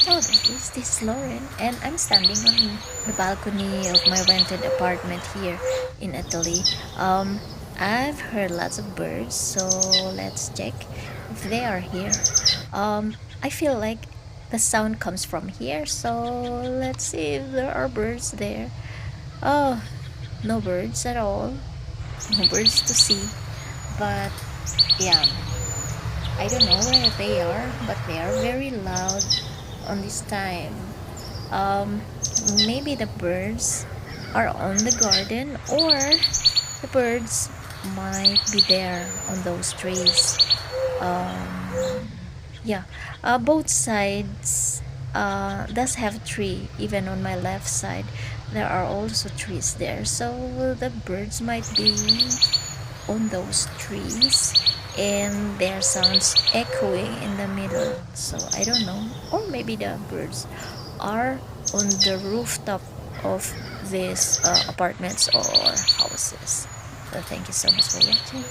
Oh, this is Lauren, and I'm standing on the balcony of my rented apartment here in Italy. I've heard lots of birds, so let's check if they are here. I feel like the sound comes from here, so let's see if there are birds there. Oh, no birds at all. No birds to see. But yeah, I don't know where they are, but they are very loud on this time. Um, Maybe the birds are on the garden, or the birds might be there on those trees. Yeah, both sides does have tree. Even on my left side, there are also trees there. So the birds might be on those trees, and their sounds echoing in the middle. So I don't know, or maybe the birds are on the rooftop of these apartments or houses. So thank you so much for watching.